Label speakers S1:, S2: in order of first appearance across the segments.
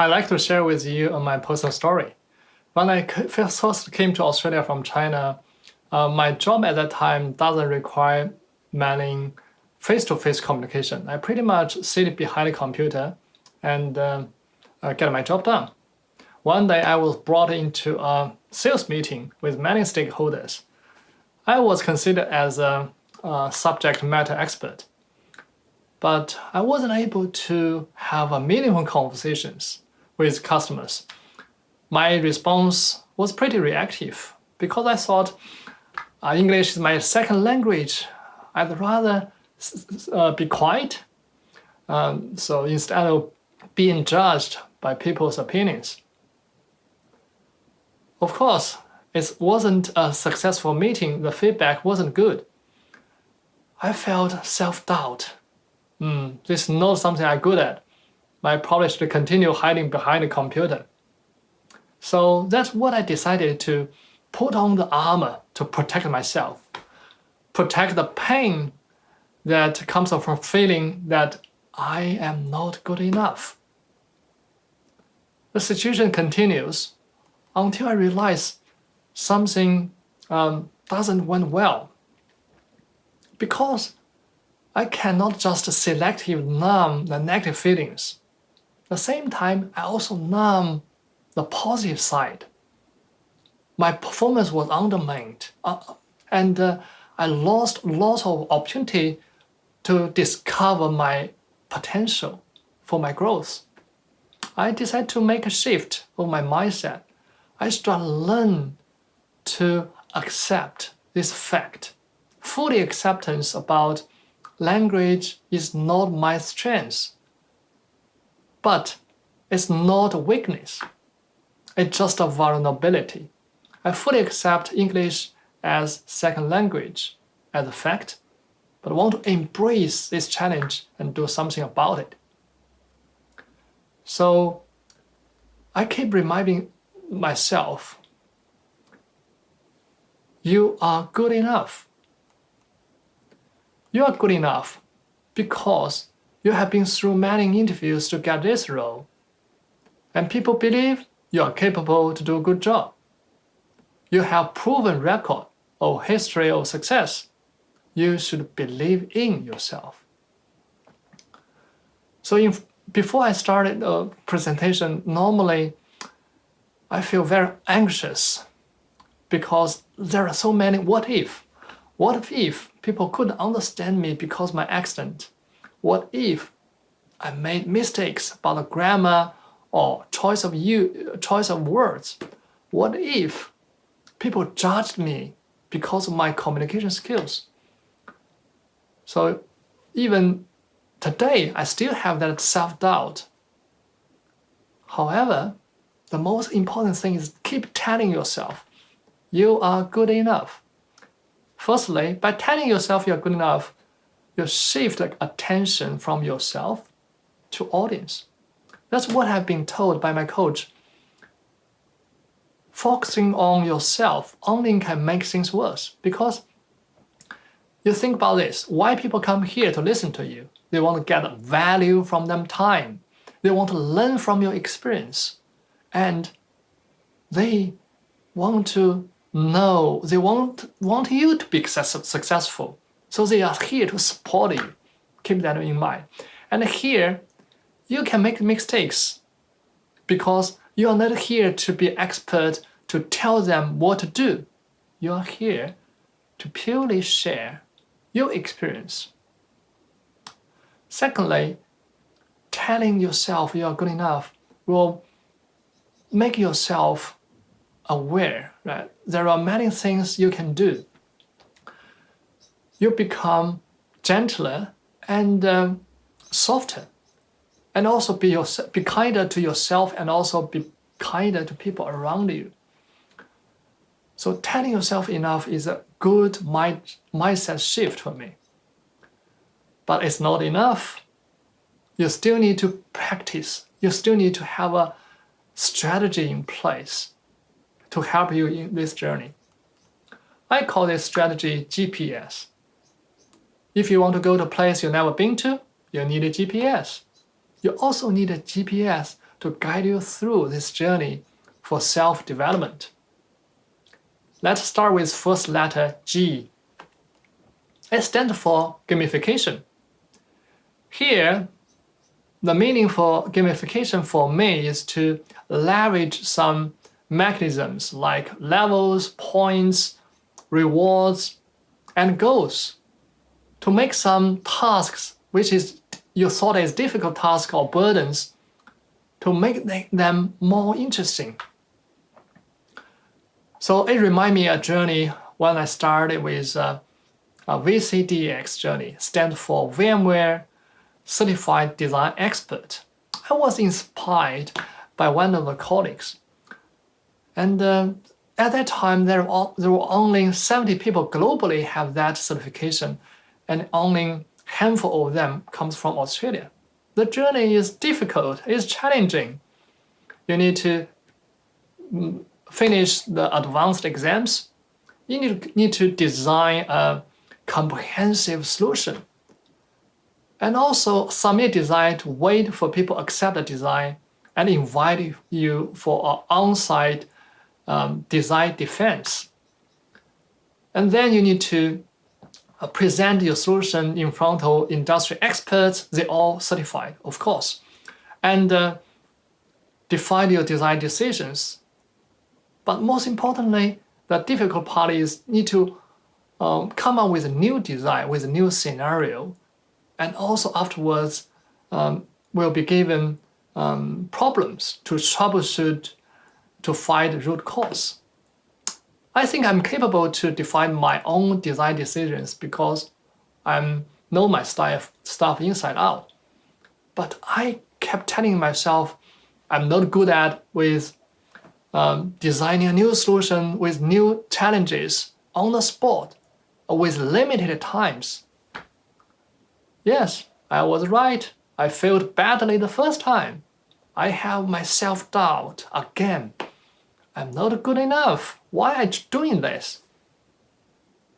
S1: I'd like to share with you my personal story. When I first came to Australia from China, my job at that time doesn't require many face-to-face communication. I pretty much sit behind a computer and get my job done. One day I was brought into a sales meeting with many stakeholders. I was considered as a subject matter expert, but I wasn't able to have a meaningful conversations with customers. My response was pretty reactive because I thought English is my second language. I'd rather be quiet. So instead of being judged by people's opinions. Of course, it wasn't a successful meeting. The feedback wasn't good. I felt self-doubt. This is not something I'm good at. I probably should continue hiding behind a computer. So that's what I decided to put on the armor to protect myself, protect the pain that comes from feeling that I am not good enough. The situation continues until I realize something doesn't went well. Because I cannot just selectively numb the negative feelings. At the same time, I also numb the positive side. My performance was undermined, and I lost lots of opportunity to discover my potential for my growth. I decided to make a shift of my mindset. I started to learn to accept this fact. Fully acceptance about language is not my strength, but it's not a weakness. It's just a vulnerability. I fully accept English as second language as a fact, but I want to embrace this challenge and do something about it. So I keep reminding myself, you are good enough. You are good enough because you have been through many interviews to get this role, and people believe you are capable to do a good job. You have proven record or history of success. You should believe in yourself. So before I started a presentation, normally I feel very anxious because there are so many what if. What if people couldn't understand me because of my accent? What if I made mistakes about the grammar or choice of words? What if people judged me because of my communication skills? So even today, I still have that self-doubt. However, the most important thing is keep telling yourself, you are good enough. Firstly, by telling yourself you're good enough, you shift the attention from yourself to audience. That's what I've been told by my coach. Focusing on yourself only can make things worse because you think about this. Why people come here to listen to you? They want to get value from them time. They want to learn from your experience. And they want to know, they want you to be successful. So they are here to support you. Keep that in mind. And here, you can make mistakes because you are not here to be expert to tell them what to do. You are here to purely share your experience. Secondly, telling yourself you are good enough will make yourself aware, right? There are many things you can do. You become gentler and softer, and also be kinder to yourself and also be kinder to people around you. So telling yourself enough is a good mindset shift for me. But it's not enough. You still need to practice. You still need to have a strategy in place to help you in this journey. I call this strategy GPS. If you want to go to a place you've never been to, you need a GPS. You also need a GPS to guide you through this journey for self-development. Let's start with first letter G. It stands for gamification. Here, the meaning for gamification for me is to leverage some mechanisms like levels, points, rewards, and goals to make some tasks which is you thought is difficult tasks or burdens to make them more interesting. So it reminds me of a journey when I started with a VCDX journey, stands for VMware Certified Design Expert. I was inspired by one of the colleagues. And at that time, there were only 70 people globally have that certification, and only handful of them comes from Australia. The journey is difficult, it's challenging. You need to finish the advanced exams. You need to design a comprehensive solution. And also submit design to wait for people to accept the design and invite you for an on-site design defense. And then you need to present your solution in front of industry experts, they all certified, of course, and define your design decisions. But most importantly, the difficult part is need to come up with a new design, with a new scenario, and also afterwards will be given problems to troubleshoot, to find the root cause. I think I'm capable to define my own design decisions because I know my stuff inside out. But I kept telling myself I'm not good at with designing a new solution with new challenges on the spot or with limited times. Yes, I was right. I failed badly the first time. I have my self-doubt again. I'm not good enough. Why am I doing this?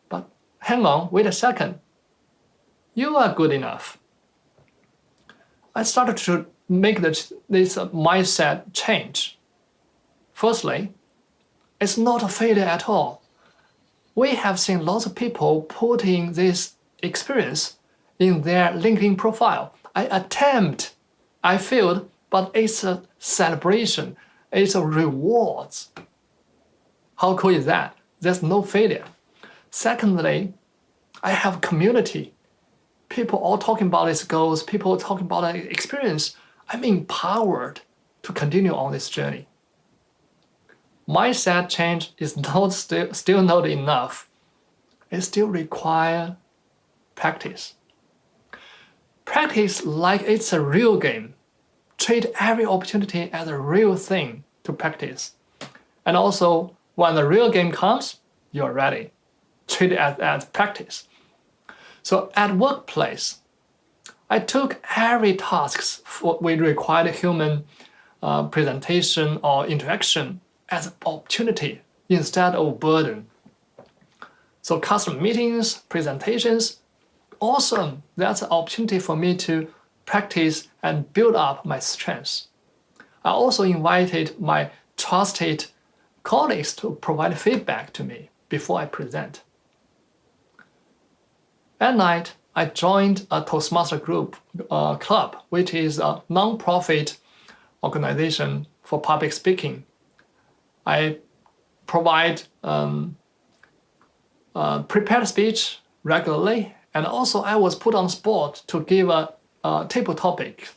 S1: But hang on, wait a second. You are good enough. I started to make this mindset change. Firstly, it's not a failure at all. We have seen lots of people putting this experience in their LinkedIn profile. I failed, but it's a celebration. It's a reward. How cool is that? There's no failure. Secondly, I have community. People all talking about these goals, people talking about the experience. I'm empowered to continue on this journey. Mindset change is not still not enough. It still requires practice. Practice like it's a real game. Treat every opportunity as a real thing to practice. And also, when the real game comes, you're ready. Treat it as practice. So at workplace, I took every task which required human presentation or interaction as an opportunity instead of burden. So customer meetings, presentations, awesome. That's an opportunity for me to practice and build up my strengths. I also invited my trusted colleagues to provide feedback to me before I present. At night, I joined a Toastmaster group club, which is a non-profit organization for public speaking. I provide prepared speech regularly, and also I was put on spot to give a table topic,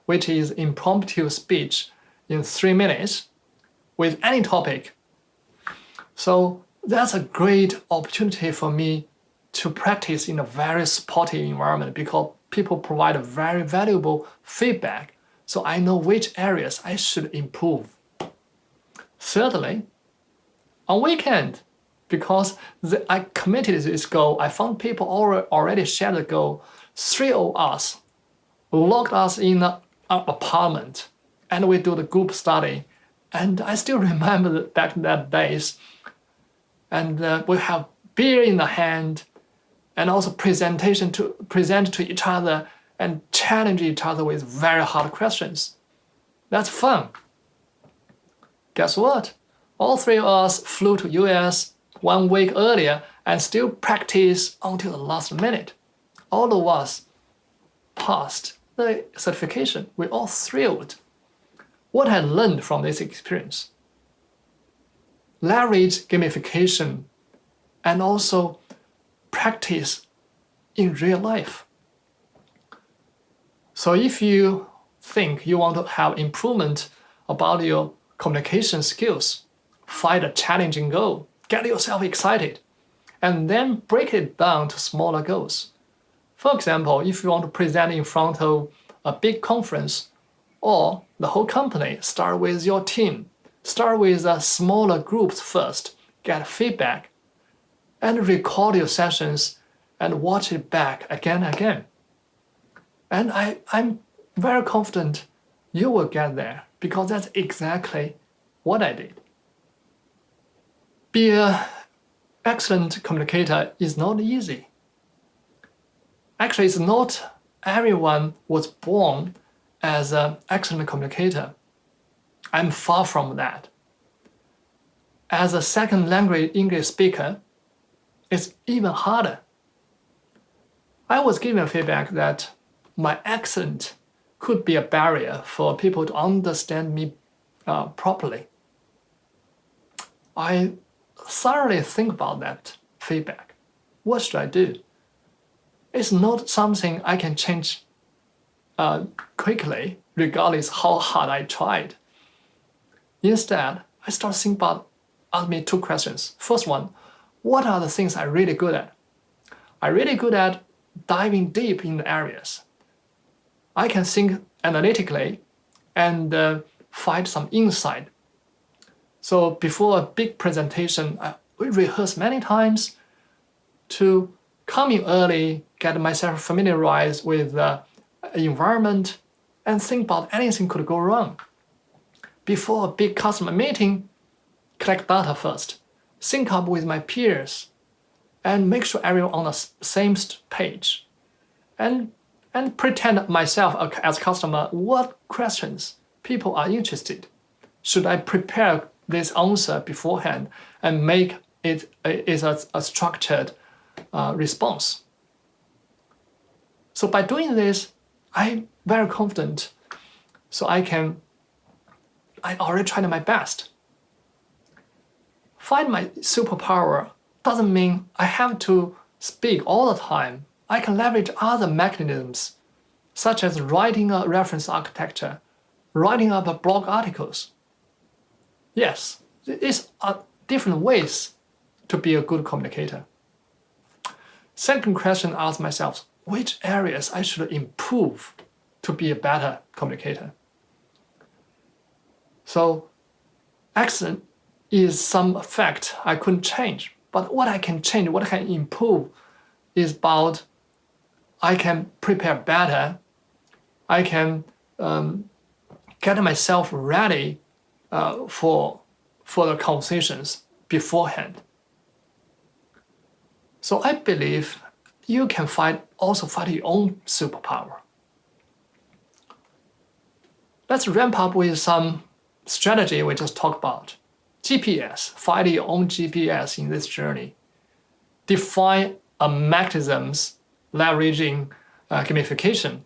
S1: which is impromptu speech in 3 minutes with any topic. So that's a great opportunity for me to practice in a very supportive environment because people provide a very valuable feedback, so I know which areas I should improve. Thirdly, on weekend, because I committed to this goal, I found people already shared the goal. 3 of us locked us in an apartment and we do the group study. And I still remember back that days. And we have beer in the hand and also present to each other and challenge each other with very hard questions. That's fun. Guess what? All three of us flew to US 1 week earlier and still practice until the last minute. All of us passed the certification. We're all thrilled. What I learned from this experience? Leverage gamification and also practice in real life. So if you think you want to have improvement about your communication skills, find a challenging goal, get yourself excited, and then break it down to smaller goals. For example, if you want to present in front of a big conference or the whole company, start with your team. Start with smaller groups first, get feedback, and record your sessions and watch it back again and again. And I'm very confident you will get there because that's exactly what I did. Be an excellent communicator is not easy. Actually, it's not everyone was born as an excellent communicator. I'm far from that. As a second language English speaker, it's even harder. I was given feedback that my accent could be a barrier for people to understand me properly. I thoroughly think about that feedback. What should I do? It's not something I can change quickly, regardless how hard I tried. Instead, I start thinking about asking me two questions. First one, what are the things I'm really good at? I'm really good at diving deep in the areas. I can think analytically and find some insight. So before a big presentation, we rehearse many times to come in early, get myself familiarized with the environment, and think about anything could go wrong. Before a big customer meeting, collect data first, sync up with my peers, and make sure everyone on the same page. And pretend myself as customer what questions people are interested. Should I prepare this answer beforehand and make it a structured response? So by doing this, I'm very confident. So I already tried my best. Find my superpower doesn't mean I have to speak all the time. I can leverage other mechanisms, such as writing a reference architecture, writing up blog articles. Yes, these are different ways to be a good communicator. Second question, I ask myself, which areas I should improve to be a better communicator? So, excellent is some fact I couldn't change, but what I can change, what I can improve is about I can prepare better, I can get myself ready for the conversations beforehand. So I believe you can also find your own superpower. Let's ramp up with some strategy we just talked about. GPS, find your own GPS in this journey. Define a mechanisms leveraging gamification.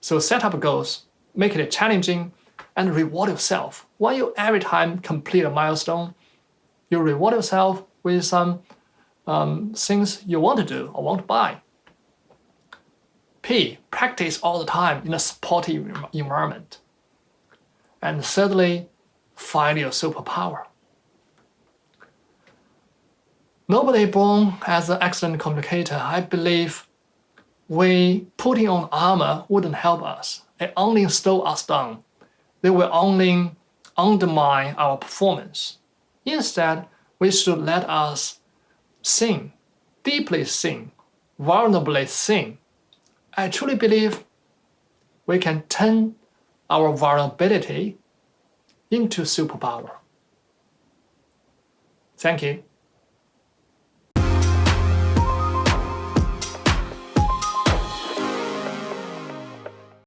S1: So set up goals, make it challenging, and reward yourself. When you every time complete a milestone, you reward yourself with some things you want to do or want to buy. P, practice all the time in a supportive environment. And thirdly, find your superpower. Nobody born as an excellent communicator. I believe putting on armor wouldn't help us. It only slow us down. They will only undermine our performance. Instead, we should let us sing, deeply sing, vulnerably sing. I truly believe we can turn our vulnerability into superpower. Thank you.